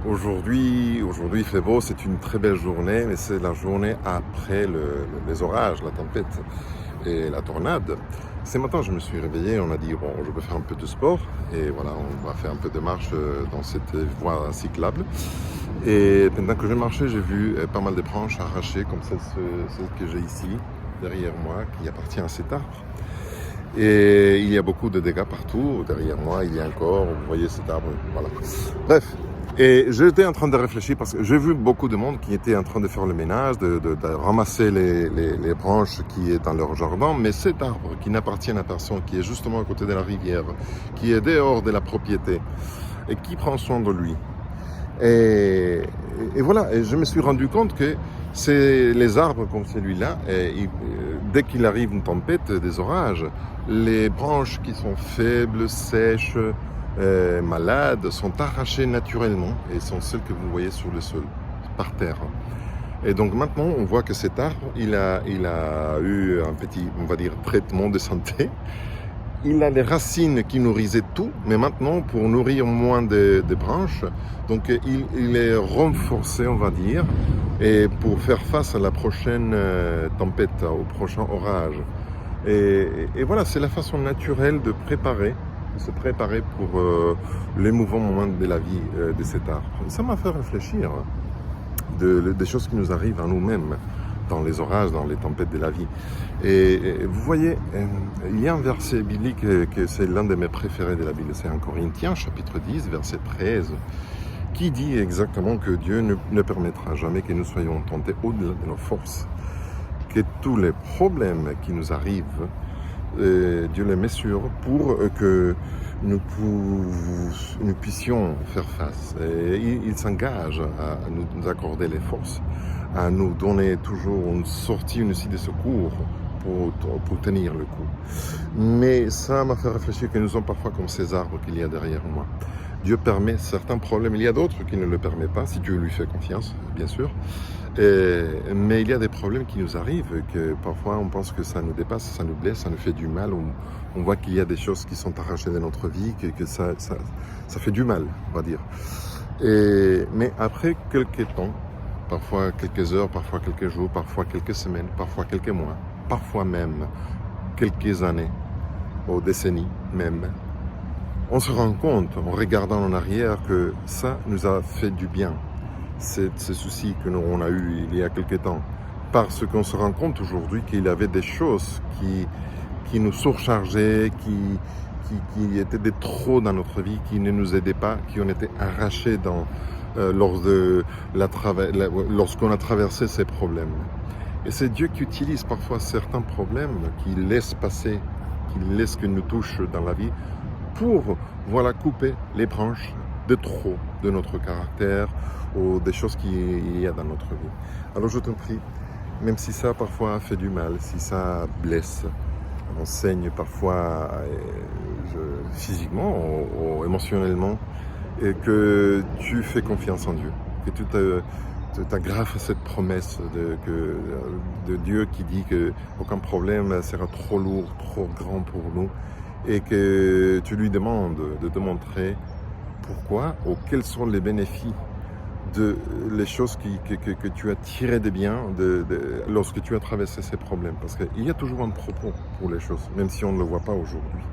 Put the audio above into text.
Aujourd'hui, il fait beau, c'est une très belle journée, mais c'est la journée après les orages, la tempête et la tornade. Ce matin, je me suis réveillé, on a dit, bon, je vais faire un peu de sport, et voilà, on va faire un peu de marche dans cette voie cyclable. Et pendant que je marchais, j'ai vu pas mal de branches arrachées, comme celle que j'ai ici, derrière moi, qui appartient à cet arbre. Et il y a beaucoup de dégâts partout. Derrière moi, il y a encore, vous voyez cet arbre, voilà. Bref, et j'étais en train de réfléchir parce que j'ai vu beaucoup de monde qui était en train de faire le ménage, de ramasser les branches qui est dans leur jardin. Mais cet arbre qui n'appartient à personne, qui est justement à côté de la rivière, qui est dehors de la propriété, et qui prend soin de lui. Et, et voilà, et je me suis rendu compte que c'est les arbres comme celui-là, dès qu'il arrive une tempête, des orages, les branches qui sont faibles, sèches, malades, sont arrachées naturellement et sont celles que vous voyez sur le sol, par terre. Et donc maintenant, on voit que cet arbre, il a eu un petit, on va dire, traitement de santé. Il a les racines qui nourrissaient tout, mais maintenant, pour nourrir moins de branches, donc il est renforcé, on va dire, et pour faire face à la prochaine tempête, au prochain orage. Et voilà, c'est la façon naturelle de se préparer pour les mouvants moments de la vie de cet arbre. Ça m'a fait réfléchir des choses qui nous arrivent à nous-mêmes dans les orages, dans les tempêtes de la vie. Et vous voyez, il y a un verset biblique que c'est l'un de mes préférés de la Bible, c'est en Corinthiens, chapitre 10, verset 13, qui dit exactement que Dieu ne permettra jamais que nous soyons tentés au-delà de nos forces, que tous les problèmes qui nous arrivent, Dieu les met sur pour que nous puissions faire face. Et il s'engage à nous accorder les forces, à nous donner toujours une sortie, une issue de secours pour tenir le coup. Mais ça m'a fait réfléchir que nous sommes parfois comme ces arbres qu'il y a derrière moi. Dieu permet certains problèmes, il y a d'autres qui ne le permettent pas, si Dieu lui fait confiance, bien sûr. Mais il y a des problèmes qui nous arrivent, que parfois on pense que ça nous dépasse, ça nous blesse, ça nous fait du mal. On voit qu'il y a des choses qui sont arrachées de notre vie, que ça fait du mal, on va dire. Mais après quelques temps, parfois quelques heures, parfois quelques jours, parfois quelques semaines, parfois quelques mois, parfois même quelques années, ou décennies même, on se rend compte, en regardant en arrière, que ça nous a fait du bien, ces soucis que nous on a eu il y a quelque temps. Parce qu'on se rend compte aujourd'hui qu'il y avait des choses qui nous surchargeaient, qui étaient des trop dans notre vie, qui ne nous aidaient pas, qui ont été arrachés lorsqu'on a traversé ces problèmes. Et c'est Dieu qui utilise parfois certains problèmes, qui laisse passer, qui laisse que nous touchent dans la vie, pour couper les branches de trop de notre caractère ou des choses qu'il y a dans notre vie. Alors je te prie, même si ça parfois fait du mal, si ça blesse, on saigne parfois physiquement ou émotionnellement, et que tu fais confiance en Dieu, que tu t'agrafes à cette promesse de Dieu qui dit qu'aucun problème sera trop lourd, trop grand pour nous, et que tu lui demandes de te montrer pourquoi ou quels sont les bénéfices de les choses que tu as tirées de bien lorsque tu as traversé ces problèmes. Parce qu'il y a toujours un propos pour les choses, même si on ne le voit pas aujourd'hui.